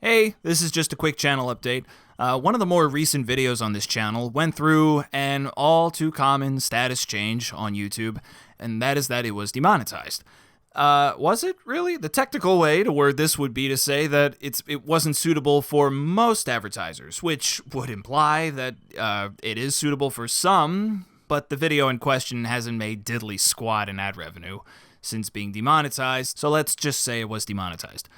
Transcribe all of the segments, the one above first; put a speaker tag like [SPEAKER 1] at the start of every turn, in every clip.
[SPEAKER 1] Hey, this is just a quick channel update. One of the more recent videos on this channel went through an all too common status change on YouTube, and that is that it was demonetized. Was it really? The technical way to word this would be to say that it wasn't suitable for most advertisers, which would imply that it is suitable for some, but the video in question hasn't made diddly squat in ad revenue since being demonetized, so let's just say it was demonetized.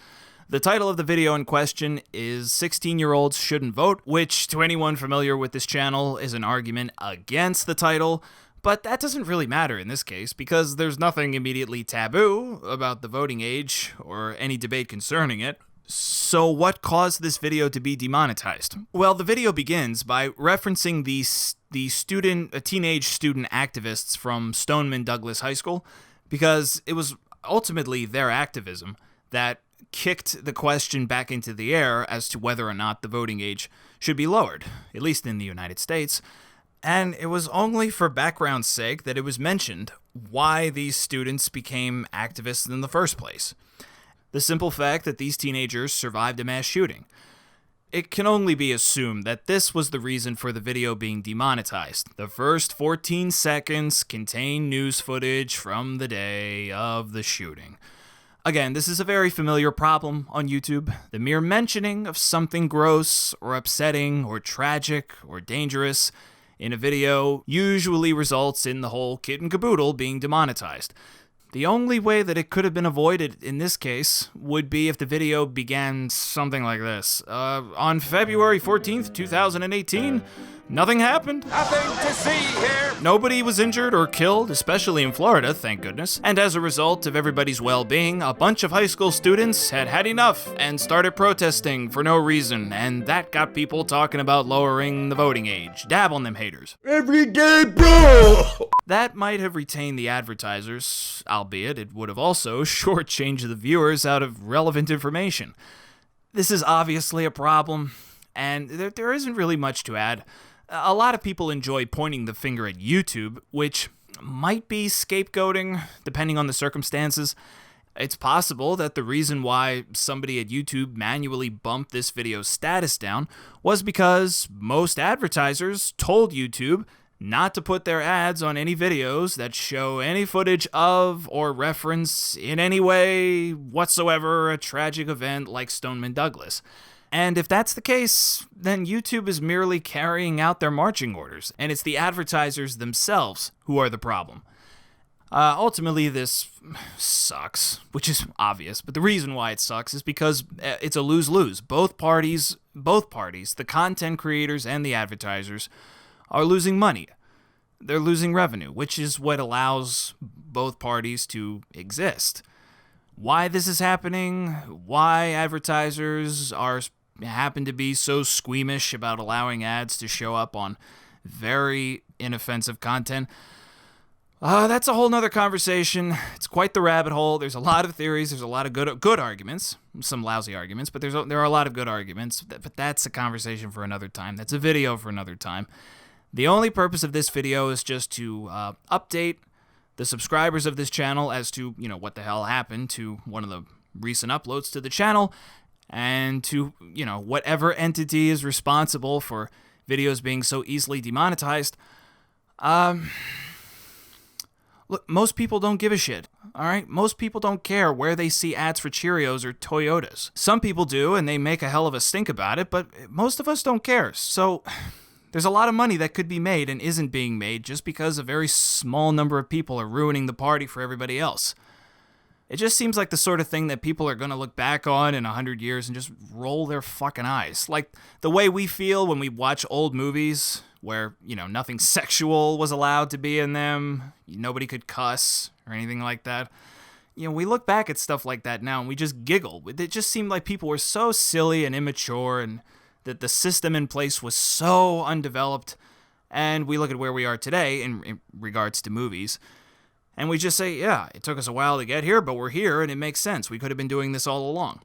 [SPEAKER 1] The title of the video in question is 16-year-olds Shouldn't Vote, which to anyone familiar with this channel is an argument against the title, but that doesn't really matter in this case because there's nothing immediately taboo about the voting age or any debate concerning it. So what caused this video to be demonetized? Well, the video begins by referencing the teenage student activists from Stoneman Douglas High School because it was ultimately their activism that kicked the question back into the air as to whether or not the voting age should be lowered, at least in the United States. And it was only for background's sake that it was mentioned why these students became activists in the first place. The simple fact that these teenagers survived a mass shooting. It can only be assumed that this was the reason for the video being demonetized. The first 14 seconds contain news footage from the day of the shooting. Again, this is a very familiar problem on YouTube. The mere mentioning of something gross or upsetting or tragic or dangerous in a video usually results in the whole kit and caboodle being demonetized. The only way that it could have been avoided in this case would be if the video began something like this. On February 14th, 2018, nothing happened.
[SPEAKER 2] Nothing to see here.
[SPEAKER 1] Nobody was injured or killed, especially in Florida, thank goodness. And as a result of everybody's well-being, a bunch of high school students had had enough and started protesting for no reason, and that got people talking about lowering the voting age. Dab on them haters.
[SPEAKER 2] Everyday bro.
[SPEAKER 1] That might have retained the advertisers, albeit it would have also shortchanged the viewers out of relevant information. This is obviously a problem, and there isn't really much to add. A lot of people enjoy pointing the finger at YouTube, which might be scapegoating, depending on the circumstances. It's possible that the reason why somebody at YouTube manually bumped this video's status down was because most advertisers told YouTube not to put their ads on any videos that show any footage of or reference in any way whatsoever a tragic event like Stoneman Douglas. And if that's the case, then YouTube is merely carrying out their marching orders, and it's the advertisers themselves who are the problem. Ultimately, this sucks, which is obvious, but the reason why it sucks is because it's a lose-lose. Both parties, the content creators and the advertisers, are losing money. They're losing revenue, which is what allows both parties to exist. Why this is happening, why advertisers happen to be so squeamish about allowing ads to show up on very inoffensive content, that's a whole nother conversation. It's quite the rabbit hole. There's a lot of theories. There's a lot of good arguments, some lousy arguments, but there are a lot of good arguments. But that's a conversation for another time. That's a video for another time. The only purpose of this video is just to update the subscribers of this channel as to, what the hell happened to one of the recent uploads to the channel, and to, whatever entity is responsible for videos being so easily demonetized. Look, most people don't give a shit, all right? Most people don't care where they see ads for Cheerios or Toyotas. Some people do, and they make a hell of a stink about it, but most of us don't care. So there's a lot of money that could be made and isn't being made just because a very small number of people are ruining the party for everybody else. It just seems like the sort of thing that people are going to look back on in 100 years and just roll their fucking eyes. Like the way we feel when we watch old movies where, nothing sexual was allowed to be in them, nobody could cuss or anything like that. We look back at stuff like that now and we just giggle. It just seemed like people were so silly and immature and that the system in place was so undeveloped. And we look at where we are today in regards to movies, and we just say, yeah, it took us a while to get here, but we're here, and it makes sense. We could have been doing this all along.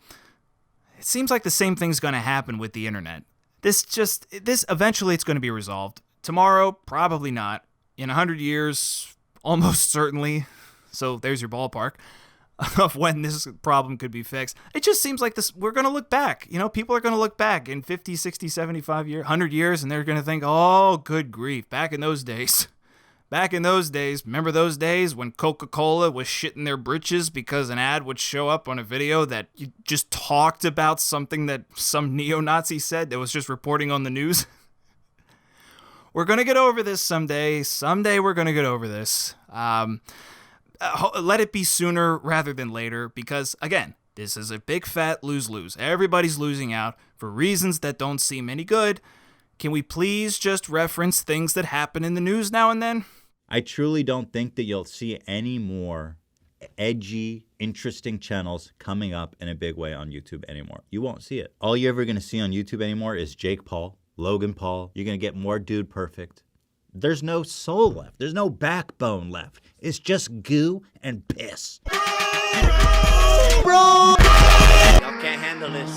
[SPEAKER 1] It seems like the same thing's going to happen with the internet. Eventually it's going to be resolved. Tomorrow, probably not. In 100 years, almost certainly. So there's your ballpark. of when this problem could be fixed. It just seems like this, we're going to look back. You know, people are going to look back in 50, 60, 75 years, 100 years, and they're going to think, oh, good grief, back in those days. Back in those days, remember those days when Coca-Cola was shitting their britches because an ad would show up on a video that you just talked about something that some neo-Nazi said that was just reporting on the news? We're going to get over this someday. Someday we're going to get over this. Let it be sooner rather than later because, again, this is a big fat lose-lose. Everybody's losing out for reasons that don't seem any good. Can we please just reference things that happen in the news now and then?
[SPEAKER 3] I truly don't think that you'll see any more edgy, interesting channels coming up in a big way on YouTube anymore. You won't see it. All you're ever going to see on YouTube anymore is Jake Paul, Logan Paul. You're going to get more Dude Perfect. There's no soul left. There's no backbone left. It's just goo and piss.
[SPEAKER 2] Bro! Y'all can't handle this.